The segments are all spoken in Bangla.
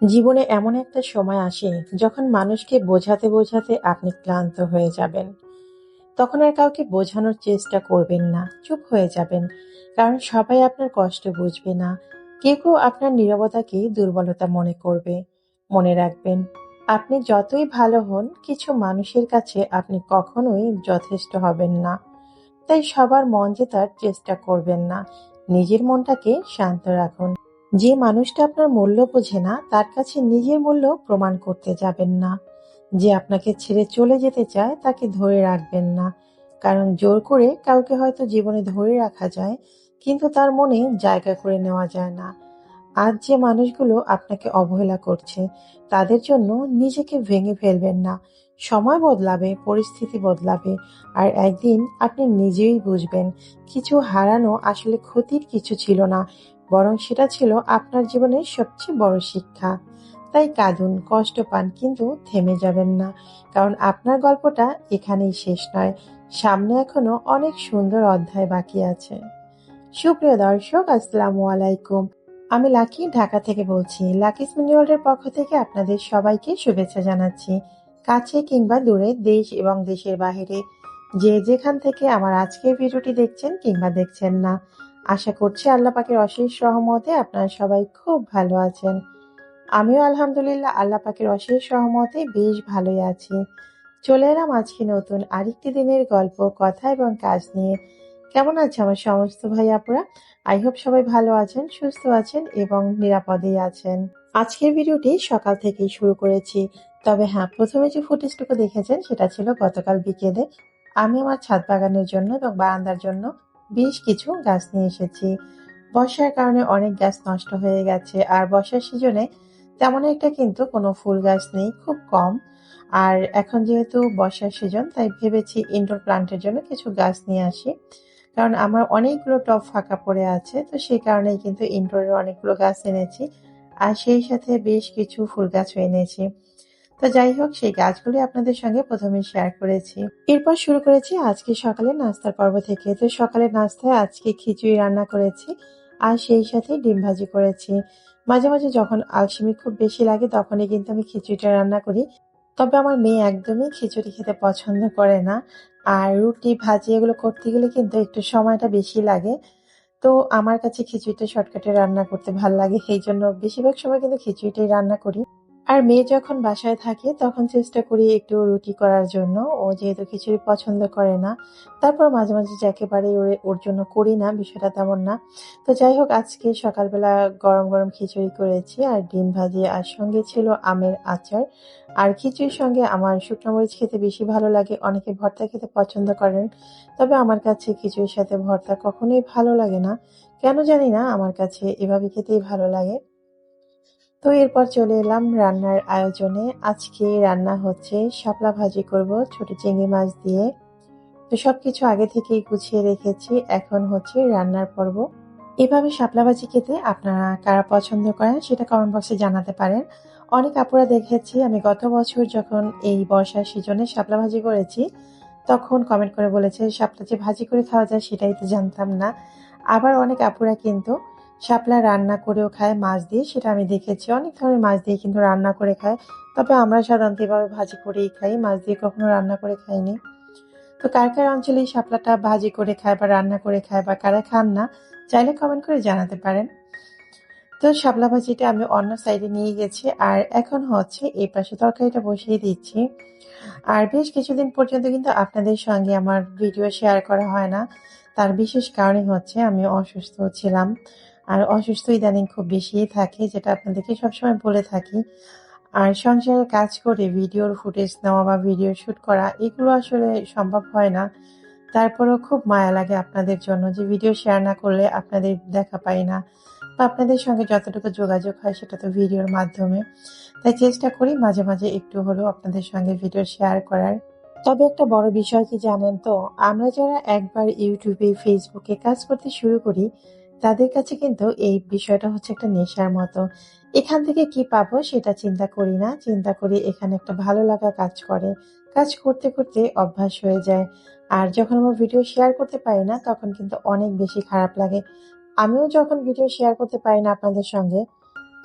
জীবনে এমন একটা সময় আসে যখন মানুষকে বোঝাতে বোঝাতে আপনি ক্লান্ত হয়ে যাবেন। তখন আর কাউকে বোঝানোর চেষ্টা করবেন না, চুপ হয়ে যাবেন। কারণ সবাই আপনার কষ্ট বুঝবে না। কেউ কেউ আপনার নীরবতাকে দুর্বলতা মনে করবে। মনে রাখবেন, আপনি যতই ভালো হন, কিছু মানুষের কাছে আপনি কখনোই যথেষ্ট হবেন না। তাই সবার মন জেতার চেষ্টা করবেন না। নিজের মনটাকে শান্ত রাখুন। যে মানুষটা আপনার মূল্য বোঝে না, তার কাছে নিজের মূল্য প্রমাণ করতে যাবেন না। যে আপনাকে ছেড়ে চলে যেতে চায়, তাকে ধরে রাখবেন না। কারণ জোর করে কাউকে হয়তো জীবনে ধরে রাখা যায়, কিন্তু তার মনে জায়গা করে নেওয়া যায় না। আজ যে মানুষগুলো আপনাকে অবহেলা করছে, তাদের জন্য নিজেকে ভেঙে ফেলবেন না। সময় বদলাবে, পরিস্থিতি বদলাবে, আর একদিন আপনি নিজেই বুঝবেন, কিছু হারানো আসলে ক্ষতির কিছু ছিল না, বরং সেটা ছিল আপনার জীবনের সবচেয়ে বড় শিক্ষা। তাই কাঁদুন, কষ্ট পান, কিন্তু থেমে যাবেন না। কারণ আপনার গল্পটা এখানেই শেষ নয়। সামনে এখনো অনেক সুন্দর অধ্যায় বাকি আছে। সুপ্রিয় দর্শক, আসসালামু আলাইকুম। আমি লাকি, ঢাকা থেকে বলছি। লাকিস মিনি ওয়ার্ল্ডের পক্ষ থেকে আপনাদের সবাইকে শুভেচ্ছা জানাচ্ছি। কাছে কিংবা দূরে, দেশ এবং দেশের বাহিরে, যে যেখান থেকে আমার আজকের ভিডিওটি দেখছেন কিংবা দেখছেন না, আশা করছি আল্লাহ পাকের অশেষ রহমতে আপনারা সবাই খুব ভালো আছেন। আমিও আলহামদুলিল্লাহ আল্লাহ পাকের অশেষ রহমতে বেশ ভালোই আছি। চলে এলাম আজকে নতুন আরেকটি দিনের গল্প, কথা এবং কাজ নিয়ে। কেমন আছে আমার সমস্ত ভাই আপুরা? আই হোপ সবাই ভালো আছেন, সুস্থ আছেন এবং নিরাপদেই আছেন। আজকের ভিডিওটি সকাল থেকেই শুরু করেছি। তবে হ্যাঁ, প্রথমে যে ফুটেজটুকু দেখেছেন সেটা ছিল গতকাল বিকেলে। আমি আমার ছাদ বাগানের জন্য এবং বারান্দার জন্য বেশ কিছু গাছ নিয়ে এসেছি। বর্ষার কারণে অনেক গাছ নষ্ট হয়ে গেছে, আর বর্ষার সিজনে তেমন একটা কিন্তু কোনো ফুল গাছ নেই, খুব কম। আর এখন যেহেতু বর্ষার সিজন, তাই ভেবেছি ইনডোর প্লান্টের জন্য কিছু গাছ নিয়ে আসি। কারণ আমার অনেকগুলো টব ফাঁকা পড়ে আছে, তো সেই কারণেই কিন্তু ইনডোরের অনেকগুলো গাছ এনেছি। আর সেই সাথে বেশ কিছু ফুল গাছও এনেছি। তো যাই হোক, সেই গাছগুলি আপনাদের সঙ্গে প্রথমে শেয়ার করেছি। এরপর শুরু করেছি আজকে সকালে নাস্তার পর্ব থেকে। তো সকালের নাস্তায় আজকে খিচুড়ি রান্না করেছি, আর সেই সাথে ডিম ভাজি করেছি। মাঝে মাঝে যখন আলসেমি খুব বেশি লাগে, তখনই কিন্তু আমি খিচুড়িটা রান্না করি। তবে আমার মেয়ে একদমই খিচুড়ি খেতে পছন্দ করে না। আর রুটি, ভাজি এগুলো করতে গেলে কিন্তু একটু সময়টা বেশি লাগে। তো আমার কাছে খিচুড়িটা শর্টকাটে রান্না করতে ভাল লাগে। এইজন্য বেশিরভাগ সময় কিন্তু খিচুড়িটাই রান্না করি। আর মেয়ে যখন বাসায় থাকে তখন চেষ্টা করি একটু রুটি করার জন্য। ও যেহেতু খিচুড়ি পছন্দ করে না। তারপর মাঝে মাঝে যে একেবারেই ওর জন্য করি না, বিষয়টা তেমন না। তো যাই হোক, আজকে সকালবেলা গরম গরম খিচুড়ি করেছি আর ডিম ভাজি, আর সঙ্গে ছিল আমের আচার। আর খিচুড়ির সঙ্গে আমার শুকনো মরিচ খেতে বেশি ভালো লাগে। অনেকে ভর্তা খেতে পছন্দ করেন। তবে আমার কাছে খিচুড়ির সাথে ভর্তা কখনোই ভালো লাগে না। কেন জানি না, আমার কাছে এভাবে খেতেই ভালো লাগে। তো এরপর চলে এলাম রান্নার আয়োজনে। আজকে রান্না হচ্ছে শাপলা ভাজি করব ছোট চিংড়ি মাছ দিয়ে। তো সবকিছু আগে থেকেই গুছিয়ে রেখেছি। এখন হচ্ছে রান্নার পর্ব। এভাবে শাপলা ভাজি খেতে আপনারা কারা পছন্দ করেন সেটা কমেন্ট বক্সে জানাতে পারেন। অনেক আপুরা দেখেছি আমি গত বছর যখন এই বর্ষার সিজনে শাপলা ভাজি করেছি, তখন কমেন্ট করে বলেছে শাপলা যে ভাজি করে খাওয়া যায় সেটাই তো জানতাম না। আবার অনেক আপুরা কিন্তু শাপলা রান্না করেও খায় মাছ দিয়ে, সেটা আমি দেখেছি। অনেক ধরনের মাছ দিয়ে কিন্তু রান্না করে খায়। তবে আমরা সাধারণত এভাবে ভাজি করেই খাই, মাছ দিয়ে কখনো রান্না করে খাইনি। তো কার কার অঞ্চলে এই শাপলাটা ভাজি করে খায় বা রান্না করে খায়, বা কারা খান না, চাইলে কমেন্ট করে জানাতে পারেন। তো শাপলা ভাজিটা আমি অন্য সাইডে নিয়ে গেছি, আর এখন হচ্ছে এই পাশে তরকারিটা বসিয়ে দিচ্ছি। আর বেশ কিছুদিন পর্যন্ত কিন্তু আপনাদের সঙ্গে আমার ভিডিও শেয়ার করা হয় না। তার বিশেষ কারণই হচ্ছে আমি অসুস্থ ছিলাম। আর অসুস্থ ইদানিং খুব বেশিই থাকে, যেটা আপনাদেরকে সবসময় বলে থাকি। আর সংসারে কাজ করে ভিডিওর ফুটেজ নেওয়া বা ভিডিও শুট করা এগুলো আসলে সম্ভব হয় না। তারপরেও খুব মায়া লাগে আপনাদের জন্য, যে ভিডিও শেয়ার না করলে আপনাদের দেখা পাই না, বা আপনাদের সঙ্গে যতটুকু যোগাযোগ হয় সেটা তো ভিডিওর মাধ্যমে। তাই চেষ্টা করি মাঝে মাঝে একটু হলেও আপনাদের সঙ্গে ভিডিও শেয়ার করার। তবে একটা বড় বিষয় কি জানেন তো, আমরা যারা একবার ইউটিউবে, ফেসবুকে কাজ করতে শুরু করি, তাদের কাছে কিন্তু এই বিষয়টা হচ্ছে একটা নেশার মতো। এখান থেকে কি পাবো সেটা চিন্তা করি না, চিন্তা করি এখানে একটা ভালো লাগা কাজ করে। কাজ করতে করতে অভ্যাস হয়ে যায়। আর যখন আমার ভিডিও শেয়ার করতে পারি না, তখন কিন্তু অনেক বেশি খারাপ লাগে। আমিও যখন ভিডিও শেয়ার করতে পারি না আপনাদের সঙ্গে,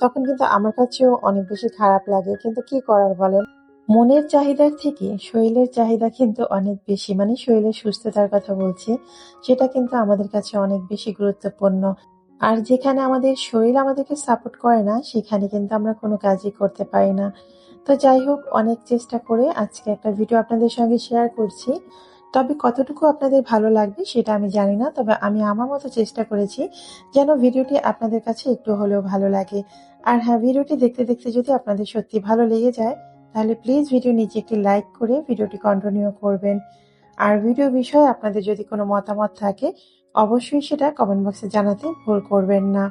তখন কিন্তু আমার কাছেও অনেক বেশি খারাপ লাগে। কিন্তু কি করার বলেন? মনের চাহিদার থেকে শরীরের চাহিদা কিন্তু অনেক বেশি। মানে শরীরের সুস্থতার কথা বলছি। সেটা কিন্তু আমাদের কাছে অনেক বেশি গুরুত্বপূর্ণ। আর যেখানে আমাদের শরীর আমাদেরকে সাপোর্ট করে না, সেখানে কিন্তু আমরা কোনো কাজই করতে পারি না। তো যাই হোক, অনেক চেষ্টা করে আজকে একটা ভিডিও আপনাদের সঙ্গে শেয়ার করছি। তবে কতটুকু আপনাদের ভালো লাগবে সেটা আমি জানি না। তবে আমি আমার মতো চেষ্টা করেছি যেন ভিডিওটি আপনাদের কাছে একটু হলেও ভালো লাগে। আর হ্যাঁ, ভিডিওটি দেখতে, দেখতে যদি আপনাদের সত্যি ভালো লেগে যায়, তাহলে প্লিজ ভিডিওর নিচে একটি লাইক করে ভিডিওটি কন্টিনিউ করবেন। আর ভিডিও বিষয়ে আপনাদের যদি কোনো মতামত থাকে, অবশ্যই সেটা কমেন্ট বক্সে জানাতে ভুল করবেন না।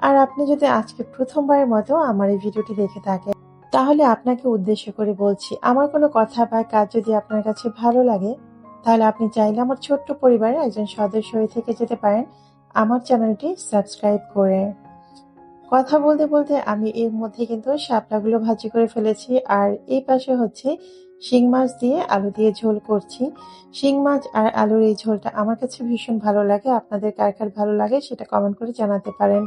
আর আপনি যদি আজকে প্রথমবারের মতো আমার এই ভিডিওটি দেখে থাকেন, তাহলে আপনাকে উদ্দেশ্য করে বলছি, আমার কোনো কথা বা কাজ যদি আপনার কাছে ভালো লাগে, তাহলে আপনি চাইলে আমার ছোট্ট পরিবারের একজন সদস্য হয়ে থেকে যেতে পারেন আমার চ্যানেলটি সাবস্ক্রাইব করে। কথা বলতে বলতে আমি এর মধ্যে কিন্তু শাপলাগুলো ভাজি করে ফেলেছি। আর এই পাশে হচ্ছে শিং মাছ দিয়ে আলু দিয়ে ঝোল করছি। শিং মাছ আর আলুর এই ঝোলটা আমার কাছে ভীষণ ভালো লাগে। আপনাদের কার কার ভালো লাগে সেটা কমেন্ট করে জানাতে পারেন।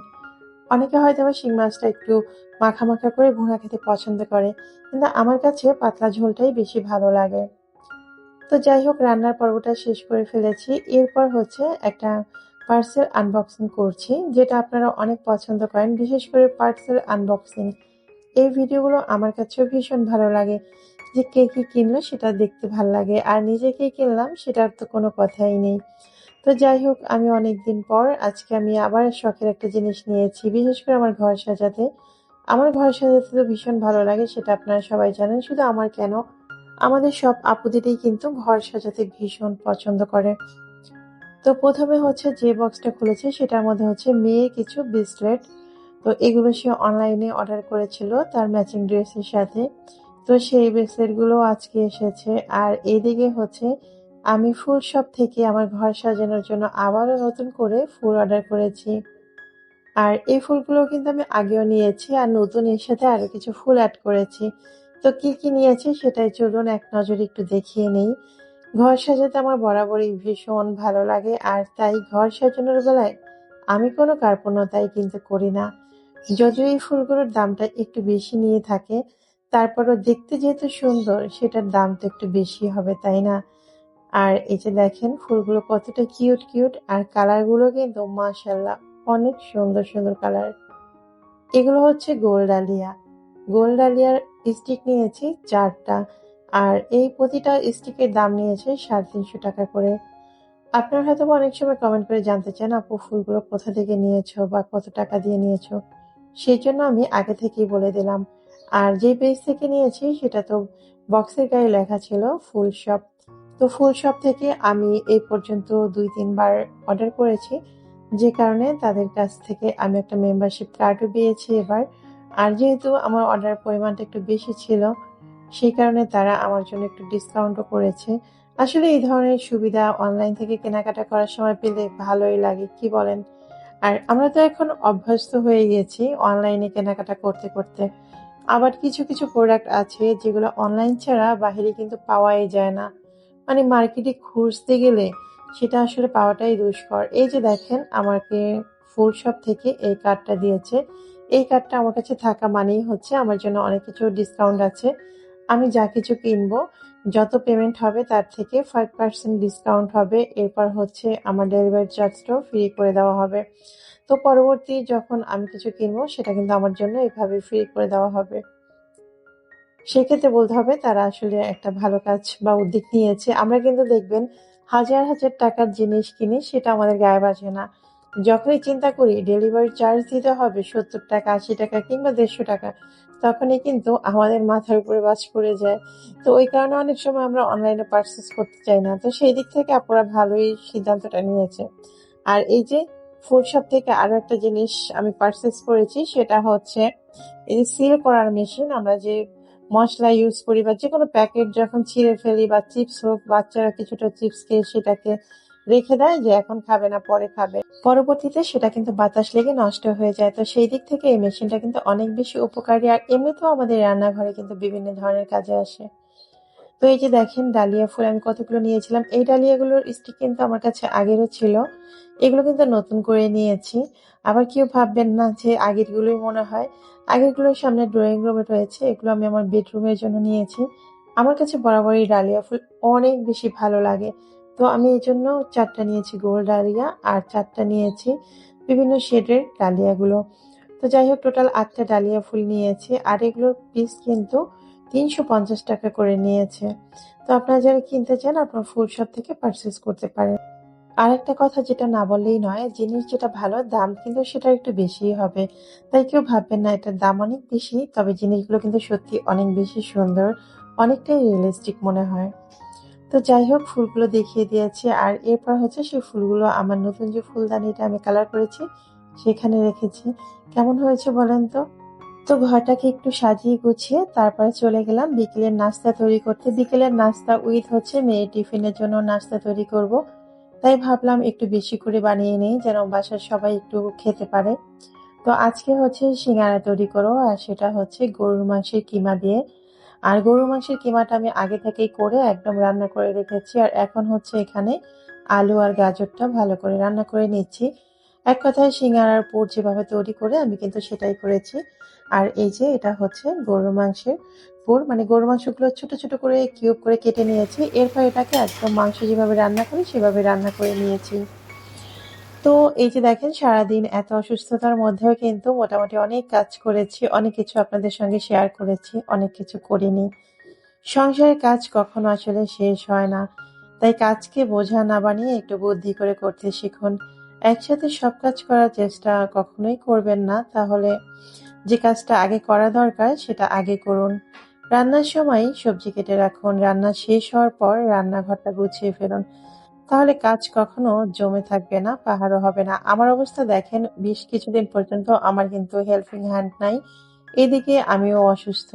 অনেকে হয়তো আবার শিং মাছটা একটু মাখা মাখা করে ভুনা খেতে পছন্দ করে, কিন্তু আমার কাছে পাতলা ঝোলটাই বেশি ভালো লাগে। তো যাই হোক, রান্নার পর্বটা শেষ করে ফেলেছি। এরপর হচ্ছে একটা পার্সেল আনবক্সিং করছি, যেটা আপনারা অনেক পছন্দ করেন, বিশেষ করে পার্সেল আনবক্সিং। এই ভিডিওগুলো আমার কাছেও ভীষণ ভালো লাগে, যে কে কি কিনলো সেটা দেখতে ভালো লাগে। আর নিজে কি কিনলাম সেটার তো কোনো কথাই নেই। তো যাই হোক, আমি অনেকদিন পর আজকে আমি আবার শখের একটা জিনিস নিয়েছি, বিশেষ করে আমার ঘর সাজাতে। আমার ঘর সাজাতে তো ভীষণ ভালো লাগে, সেটা আপনারা সবাই জানেন। শুধু আমার কেন, আমাদের সব আপুদেরই কিন্তু ঘর সাজাতে ভীষণ পছন্দ করে। তো প্রথমে হচ্ছে যে বক্সটা খুলেছে সেটার মধ্যে হচ্ছে মেয়ের কিছু ব্রেসলেট। তো এগুলো সে অনলাইনে অর্ডার করেছিল তার ম্যাচিং ড্রেসের সাথে। তো সেই ব্রেসলেটগুলো আজকে এসেছে। আর এদিকে হচ্ছে আমি ফুল শপ থেকে আমার ঘর সাজানোর জন্য আবারও নতুন করে ফুল অর্ডার করেছি। আর এই ফুলগুলো কিন্তু আমি আগেও নিয়েছি, আর নতুন এর সাথে আরো কিছু ফুল অ্যাড করেছি। তো কি কি নিয়েছি সেটাই চলুন এক নজরে একটু দেখিয়ে নেই। ঘর সাজাতে আমার বরাবরই ভীষণ ভালো লাগে, আর তাই ঘর সাজানোর বেলায় আমি কোনো কার্পণ্যতাই কিন্তু করি না। যদিও এই ফুলগুলোর দামটা একটু বেশি নিয়ে থাকে, তারপরও দেখতে যেহেতু সুন্দর, সেটার দাম তো একটু বেশি হবে, তাই না? আর এই যে দেখেন ফুলগুলো কতটা কিউট কিউট, আর কালারগুলো কিন্তু মাশাআল্লাহ অনেক সুন্দর সুন্দর কালার। এগুলো হচ্ছে গোলডালিয়া। গোলডালিয়ার স্টিক নিয়েছি ৪ টা। আর এই প্রতিটা স্টিকের দাম নিয়েছে ৩৫০ টাকা করে। আপনারা হয়তোবা অনেক সময় কমেন্ট করে জানতে চান, আপু ফুলগুলো কোথা থেকে নিয়েছো বা কত টাকা দিয়ে নিয়েছো? সেজন্য আমি আগে থেকেই বলে দিলাম। আর যে পেজ থেকে নিয়েছি সেটা তো বক্সের গায়ে লেখা ছিল ফুল শপ। তো ফুল শপ থেকে আমি এই পর্যন্ত ২-৩ বার অর্ডার করেছি। যে কারণে তাদের কাছ থেকে আমি একটা মেম্বারশিপ কার্ডও পেয়েছি এবার। আর যেহেতু আমার অর্ডারের পরিমাণটা একটু বেশি ছিল, সেই কারণে তারা আমার জন্য একটু ডিসকাউন্টও করেছে। আসলে এই ধরনের সুবিধা অনলাইন থেকে কেনাকাটা করার সময় পেলে ভালোই লাগে, কি বলেন? আর আমরা তো এখন অভ্যস্ত হয়ে গেছি অনলাইনে কেনাকাটা করতে করতে। আবার কিছু কিছু প্রোডাক্ট আছে যেগুলো অনলাইন ছাড়া বাহিরে কিন্তু পাওয়াই যায় না। মানে মার্কেটে খুঁজতে গেলে সেটা আসলে পাওয়াটাই দুষ্কর। এই যে দেখেন, আমাকে ফুল শপ থেকে এই কার্ডটা দিয়েছে। এই কার্ডটা আমার কাছে থাকা মানেই হচ্ছে আমার জন্য অনেক কিছু ডিসকাউন্ট আছে। আমি যা কিছু কিনবো, যত পেমেন্ট হবে তার থেকে 5% ডিসকাউন্ট হবে। এরপর হচ্ছে আমার ডেলিভারি চার্জটাও ফ্রি করে দেওয়া হবে। তো পরবর্তী যখন আমি কিছু কিনবো সেটা কিন্তু আমার জন্য এভাবে ফ্রি করে দেওয়া হবে। সেক্ষেত্রে বলতে হবে তারা আসলে একটা ভালো কাজ বা উদ্যোগ নিয়েছে। আমরা কিন্তু দেখবেন হাজার হাজার টাকার জিনিস কিনি, সেটা আমাদের গায়ে বাজে না। যখনই চিন্তা করি ডেলিভারি চার্জ দিতে হবে ৭০ টাকা, ৮০ টাকা কিংবা ১৫০ টাকা, তখনই কিন্তু আমাদের মাথার উপরে বাজ পড়ে যায়। তো ওই কারণে অনেক সময় আমরা অনলাইনে পারচেজ করতে চাই না। তো সেই দিক থেকে আপুরা ভালোই সিদ্ধান্তটা নিয়েছে। আর এই যে ফুড শপ থেকে আরো একটা জিনিস আমি পারচেজ করেছি, সেটা হচ্ছে এই যে সিল করার মেশিন। আমরা যে মসলা ইউজ করি বা যেকোনো প্যাকেট যখন ছিঁড়ে ফেলি, বা চিপস হোক, বাচ্চারা কিছুটা চিপস খেয়ে সেটাকে রেখে দেয় যে এখন খাবে না পরে খাবে, পরবর্তীতে সেটা কিন্তু বাতাস লেগে নষ্ট হয়ে যায়। তো সেই দিক থেকে এই মেশিনটা কিন্তু অনেক বেশি উপকারী, আর এমনিতেও আমাদের রান্নাঘরে কিন্তু বিভিন্ন ধরনের কাজে আসে। তো এই যে দেখেন ডালিয়া ফুল আমি কতগুলো নিয়েছিলাম। এই ডালিয়াগুলোর স্টিক কিন্তু আমার কাছে আগেরও ছিল। এগুলো কিন্তু নতুন করে নিয়েছি। আবার কেউ ভাববেন না যে আগেরগুলোই মনে হয়। আগেরগুলোর সামনে ড্রয়িং রুমে রয়েছে। এগুলো আমি আমার বেডরুমের জন্য নিয়েছি। আমার কাছে বরাবরই ডালিয়া ফুল অনেক বেশি ভালো লাগে। তো আমি এজন্য ৪ টা নিয়েছি গোল ডালিয়া আর ৪ টা নিয়েছি বিভিন্ন শেডের ডালিয়াগুলো। তো যাই হোক টোটাল ৮ টা ডালিয়া ফুল নিয়েছি। আর এগুলোর পিস কিন্তু ৳৩৫০ করে নিয়েছে। তো আপনারা যারা কিনতে চান আপনারা ফুল শপ থেকে পারচেজ করতে পারেন। আরেকটা কথা যেটা না বললেই নয়, জিনিস যেটা ভালো দাম কিন্তু সেটার একটু বেশিই হবে। তাই কেউ ভাববেন না এটার দাম অনেক বেশি, তবে জিনিসগুলো কিন্তু সত্যি অনেক বেশি সুন্দর, অনেকটাই রিয়ালিস্টিক মনে হয়। তো যাই হোক ফুলগুলো দেখিয়ে দিয়েছি আর এরপর হচ্ছে সেই ফুলগুলো আমার নতুন যে ফুলদানিটা আমি কালার করেছি সেখানে রেখেছি। কেমন হয়েছে বলেন তো? তো ঘরটাকে একটু সাজিয়ে গুছিয়ে তারপরে চলে গেলাম বিকেলের নাস্তা তৈরি করতে। বিকেলের নাস্তা উইথ হচ্ছে মেয়ের টিফিনের জন্য নাস্তা তৈরি করব। তাই ভাবলাম একটু বেশি করে বানিয়ে নেই যেন বাসার সবাই একটু খেতে পারে। তো আজকে হচ্ছে সিঙ্গারা তৈরি করব আর সেটা হচ্ছে গরুর মাংসের কিমা দিয়ে। আর গরুর মাংসের কিমাটা আমি আগে থেকেই করে একদম রান্না করে রেখেছি। আর এখন হচ্ছে এখানে আলু আর গাজরটা ভালো করে রান্না করে নিচ্ছি। এক কথায় সিঙ্গারার পুর যেভাবে তৈরি করে আমি কিন্তু সেটাই করেছি। আর এই যে এটা হচ্ছে গরুর মাংসের পুর, মানে গরুর মাংসগুলো ছোট ছোট করে কিউব করে কেটে নিয়েছি। এরপর এটাকে একদম মাংস যেভাবে রান্না করি সেভাবে রান্না করে নিয়েছি। তো এই যে দেখেন সারাদিন এত অসুস্থতার মধ্যেও কিন্তু মোটামুটি অনেক কাজ করেছি, অনেক কিছু আপনাদের সঙ্গে শেয়ার করেছি, অনেক কিছু করিনি। সংসারের কাজ কখনো আসলে শেষ হয় না। তাই কাজকে বোঝা না বানিয়ে একটু বুদ্ধি করে করতে শিখুন। একসাথে সব কাজ করার চেষ্টা কখনোই করবেন না, তাহলে যে কাজটা আগে করা দরকার সেটা আগে করুন। রান্নার সময় সবজি কেটে রাখুন, রান্না শেষ হওয়ার পর রান্নাঘরটা গুছিয়ে ফেলুন। তাহলে কাজ কখনো জমে থাকবে না, পাহাড়ও হবে না। আমার অবস্থা দেখেন বেশ কিছুদিন পর্যন্ত আমার কিন্তু হেল্পিং হ্যান্ড নাই। এদিকে আমিও অসুস্থ।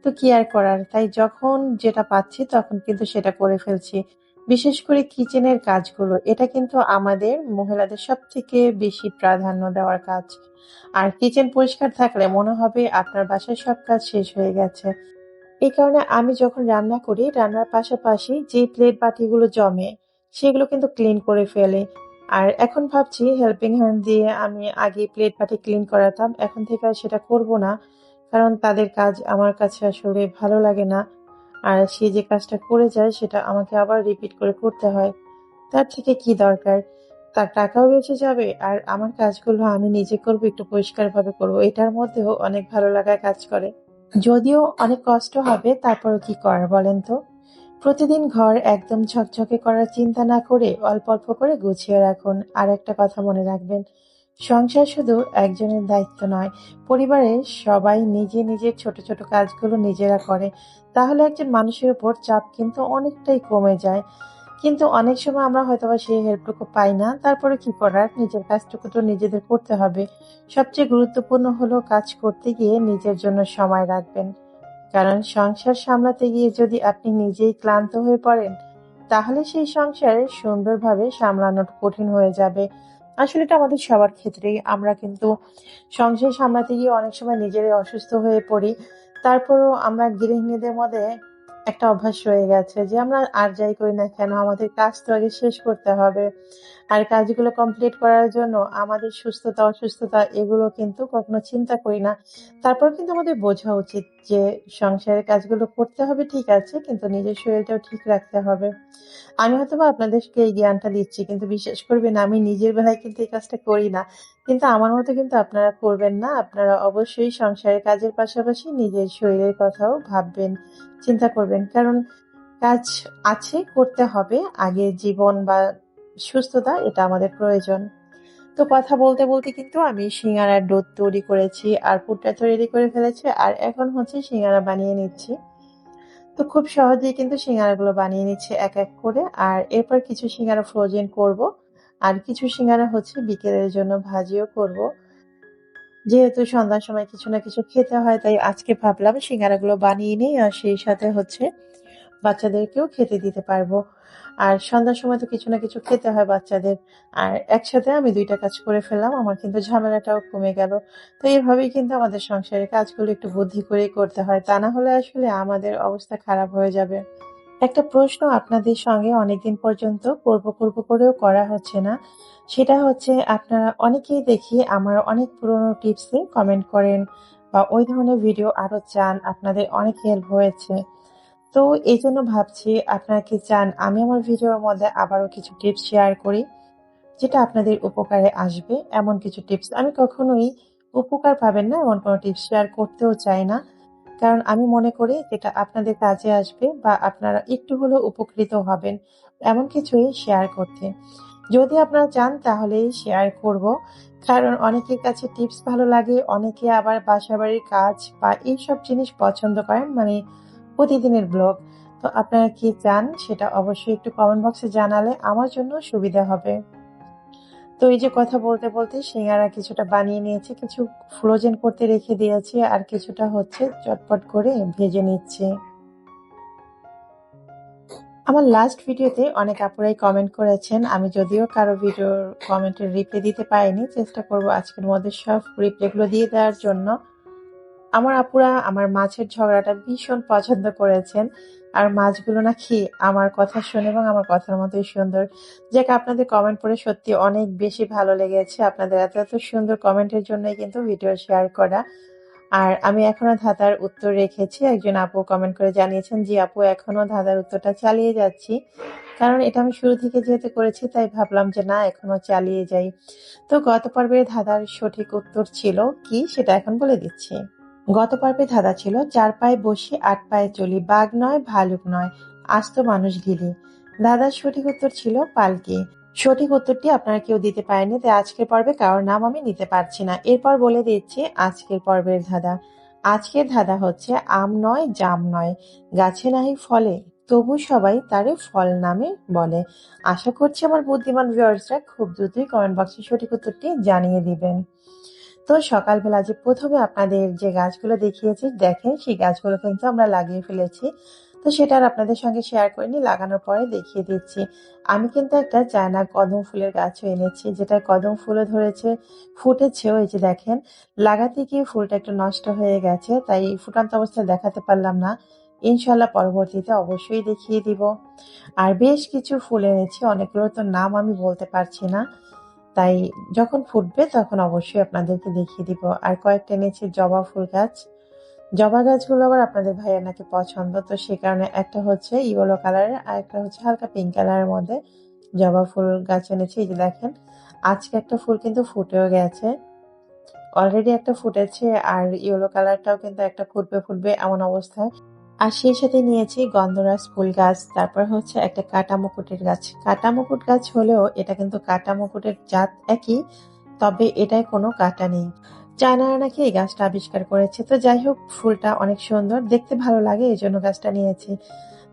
তো কি আর করার? তাই যখন যেটা পাচ্ছি তখন কিন্তু সেটা করে ফেলছি। বিশেষ করে কিচেনের কাজগুলো। এটা কিন্তু আমাদের মহিলাদের সবথেকে বেশি প্রাধান্য দেওয়ার কাজ। আর কিচেন পরিষ্কার থাকলে মনে হবে আপনার বাসায় সব কাজ শেষ হয়ে গেছে। এই কারণে আমি যখন রান্না করি, রান্নার পাশাপাশি যে প্লেট বাটিগুলো জমে, সেগুলো কিন্তু ক্লিন করে ফেলি। আর এখন ভাবছি হেল্পিং হ্যান্ড দিয়ে আমি আগে প্লেট বাটি ক্লিন করাতাম। এখন থেকে আর সেটা করব না। কারণ তাদের কাজ আমার কাছে আসলে ভালো লাগে না। আর সে যে কাজটা করে যায় সেটা আমাকে আবার রিপিট করে করতে হয়। তার থেকে কি দরকার? তার টাকাও বেঁচে যাবে আর আমার কাজগুলো আমি নিজে করব, একটু পরিষ্কারভাবে করব। এটার মধ্যেও অনেক ভালো লাগা কাজ করে। যদিও অনেক কষ্ট হবে তারপরও কি করার বলেন তো? প্রতিদিন ঘর একদম ঝকঝকে করার চিন্তা না করে অল্প অল্প করে গুছিয়ে রাখুন। আর একটা কথা মনে রাখবেন, সংসার শুধু একজনের দায়িত্ব নয়, পরিবারের সবাই নিজে নিজের ছোট ছোট কাজগুলো নিজেরা করে। তাহলে একজন মানুষের উপর চাপ কিন্তু অনেকটাই কমে যায়। কিন্তু অনেক সময় আমরা হয়তোবা সেই হেল্পটুকু পাই না। তারপরে কি করার? নিজের কাজটুকু তো নিজেদের করতে হবে। সবচেয়ে গুরুত্বপূর্ণ হলো কাজ করতে গিয়ে নিজের জন্য সময় রাখবেন। কারণ সংসার সামলাতে গিয়ে যদি আপনি নিজেই ক্লান্ত হয়ে পড়েন, তাহলে সেই সংসার সুন্দরভাবে সামলানো কঠিন হয়ে যাবে। আসলে এটা আমাদের সবার ক্ষেত্রেই। আমরা কিন্তু সংসার সামলাতে গিয়ে অনেক সময় নিজেরাই অসুস্থ হয়ে পড়ি। তারপরও আমরা গৃহিণীদের মধ্যে একটা অভ্যাস রয়ে গেছে যে আমরা আর যাই করি না কেন আমাদের কাজ তো আগে শেষ করতে হবে। আর কাজগুলো কমপ্লিট করার জন্য আমাদের সুস্থতা অসুস্থতা এগুলো কিন্তু কখনো চিন্তা করি না। তারপর কিন্তু আমাদের বোঝা উচিত যে সংসারের কাজগুলো করতে হবে ঠিক আছে, কিন্তু নিজের শরীরটাও ঠিক রাখতে হবে। আমি হয়তোবা আপনাদেরকে এই জ্ঞানটা দিচ্ছি কিন্তু বিশ্বাস করবেন আমি নিজের বেলায় কিন্তু এই কাজটা করি না। কিন্তু আমার মতো কিন্তু আপনারা করবেন না। আপনারা অবশ্যই সংসারের কাজের পাশাপাশি নিজের শরীরের কথাও ভাববেন, চিন্তা করবেন। কারণ কাজ আছে, করতে হবে। আগে জীবন বা সুস্থতা এটা আমাদের প্রয়োজন। তো কথা বলতে বলতে কিন্তু আমি সিঙ্গারার ডো তৈরি করেছি আর পুরটা তো রেডি করে ফেলেছি। আর এখন হচ্ছে সিঙ্গারা বানিয়ে নিচ্ছি। তো খুব সহজেই কিন্তু সিঙ্গারাগুলো বানিয়ে নিচ্ছি এক এক করে। আর এরপর কিছু সিঙ্গারা ফ্রোজেন করব। আর কিছু সিঙ্গারা হচ্ছে বিকেলের জন্য ভাজিও করব। যেহেতু সন্ধ্যার সময় কিছু না কিছু খেতে হয় তাই আজকে ভাবলাম সিঙ্গারাগুলো বানিয়ে নিই আর সেই সাথে হচ্ছে বাচ্চাদেরকেও খেতে দিতে পারবো। আর সন্ধ্যার সময় তো কিছু না কিছু খেতে হয় বাচ্চাদের। আর একসাথে আমি ২ টা কাজ করে ফেললাম। আমার কিন্তু ঝামেলাটাও কমে গেল। তো এভাবেই কিন্তু আমাদের সংসারের কাজগুলো একটু বুদ্ধি করেই করতে হয়। তা না হলে আসলে আমাদের অবস্থা খারাপ হয়ে যাবে। একটা প্রশ্ন আপনাদের সঙ্গে অনেকদিন পর্যন্ত করব করেও করা হচ্ছে না। সেটা হচ্ছে আপনারা অনেকেই দেখি আমার অনেক পুরনো টিপসে কমেন্ট করেন বা ওই ধরনের ভিডিও আরো চান, আপনাদের অনেক হেল্প হয়েছে। তো এইজন্য ভাবছি আপনারা কি চান আমি আমার ভিডিওর মধ্যে আবারও কিছু টিপস শেয়ার করি, যেটা আপনাদের উপকারে আসবে এমন কিছু টিপস। আমি কখনোই উপকার পাবেন না এমন কোনো টিপস শেয়ার করতেও চাই না। কারণ আমি মনে করি যেটা আপনাদের কাজে আসবে বা আপনারা একটু হলেও উপকৃত হবেন এমন কিছুই শেয়ার করতে। যদি আপনারা চান তাহলেই শেয়ার করব। কারণ অনেকের কাছে টিপস ভালো লাগে, অনেকে আবার বাসাবাড়ির কাজ বা এইসব জিনিস পছন্দ করেন, মানে প্রতিদিনের ব্লগ। তো আপনারা কি চান সেটা অবশ্যই একটু কমেন্ট বক্সে জানালে আমার জন্য সুবিধা হবে। তো এই যে কথা বলতে বলতে সিঙ্গারা কিছুটা বানিয়ে নিয়েছি, কিছু ফ্রোজেন করতে রেখে দিয়েছি আর কিছুটা হচ্ছে চটপট করে ভেজে নিচ্ছি। আমার লাস্ট ভিডিওতে অনেক আপুরাই কমেন্ট করেছেন, আমি যদিও কারো ভিডিওর কমেন্টের রিপ্লাই দিতে পারিনি, চেষ্টা করব আজকের মধ্যে সব রিপ্লাইগুলো দিয়ে দেওয়ার জন্য। আমার আপুরা আমার মাছের ঝগড়াটা ভীষণ পছন্দ করেছেন। আর মাছগুলো নাকি আমার কথা শুনে এবং আমার কথার মতোই সুন্দর। যাক, আপনাদের কমেন্ট পড়ে সত্যি অনেক বেশি ভালো লেগেছে। আপনাদের এত সুন্দর কমেন্টের জন্যই কিন্তু ভিডিও শেয়ার করা। আর আমি এখনো ধাঁধার উত্তর রেখেছি। একজন আপু কমেন্ট করে জানিয়েছেন, জি আপু এখনো ধাঁধার উত্তরটা চালিয়ে যাচ্ছি। কারণ এটা আমি শুরু থেকে যেহেতু করেছি তাই ভাবলাম যে না এখনো চালিয়ে যাই। তো গত পর্বের ধাঁধার সঠিক উত্তর ছিল কি সেটা এখন বলে দিচ্ছি। গত পর্বে ধাঁধা ছিল, ৪ পায়ে বসি ৮ পায়ে চলি, বাঘ নয় ভালুক নয়, আস্ত মানুষ গিলি। ধাঁধার সঠিক উত্তর ছিল পালকি। সঠিক উত্তরটি আপনারা কেউ দিতে পারেননি, তাই আজকের পর্বে কারোর নাম আমি নিতে পারছি না। এরপর বলে দিচ্ছি আজকের পর্বের ধাঁধা। আজকের ধাঁধা হচ্ছে, আম নয় জাম নয়, গাছে নাহি ফলে, তবু সবাই তারে ফল নামে বলে। আশা করছি আমার বুদ্ধিমান ভিউয়ার্সরা খুব দ্রুতই কমেন্ট বক্সে সঠিক উত্তরটি জানিয়ে দিবেন। তো সকালবেলা যে প্রথমে আপনাদের যে গাছগুলো দেখিয়েছি দেখেন সেই গাছগুলো কিন্তু আমরা লাগিয়ে ফেলেছি। তো সেটা আর আপনাদের সঙ্গে শেয়ার করিনি, লাগানোর পরে দেখিয়ে দিচ্ছি। আমি কিন্তু একটা চায়না কদম ফুলের গাছও এনেছি, যেটা কদম ফুলও ধরেছে, ফুটেছেও। এই যে দেখেন, লাগাতে গিয়ে ফুলটা একটু নষ্ট হয়ে গেছে, তাই ফুটন্ত অবস্থায় দেখাতে পারলাম না। ইনশাল্লাহ পরবর্তীতে অবশ্যই দেখিয়ে দিব। আর বেশ কিছু ফুল এনেছি, অনেকগুলো তো নাম আমি বলতে পারছি না, তাই যখন ফুটবে তখন অবশ্যই আপনাদেরকে দেখিয়ে দিব। আর কয়েকটা এনেছি জবা ফুল গাছ। জবা গাছগুলো আবার আপনাদের ভাইয়ের নাকি পছন্দ, তো সে কারণে একটা হচ্ছে ইয়েলো কালারের আর একটা হচ্ছে হালকা পিঙ্ক কালারের মধ্যে জবা ফুল গাছ এনেছি। এই যে দেখেন, আজকে একটা ফুল কিন্তু ফুটেও গেছে, অলরেডি একটা ফুটেছে, আর ইয়েলো কালারটাও কিন্তু একটা ফুটবে এমন অবস্থায়। আর সেই সাথে নিয়েছি গন্ধরাজ ফুল গাছ, তারপর হচ্ছে একটা কাটা মুকুটের গাছ। কাটা মুকুট গাছ হলেও এটা কিন্তু কাটা মুকুটের জাত একই, তবে এটায় কোনো কাটা নেই। চায়নারা নাকি এই গাছটা আবিষ্কার করেছে। তো যাই হোক, ফুলটা অনেক সুন্দর, দেখতে ভালো লাগে, এই জন্য গাছটা নিয়েছি।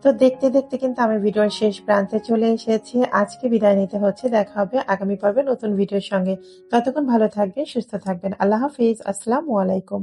তো দেখতে দেখতে কিন্তু আমি ভিডিওর শেষ প্রান্তে চলে এসেছি। আজকে বিদায় নিতে হচ্ছে, দেখা হবে আগামী পর্বে নতুন ভিডিওর সঙ্গে। ততক্ষণ ভালো থাকবেন, সুস্থ থাকবেন। আল্লাহ হাফিজ, আসসালামু আলাইকুম।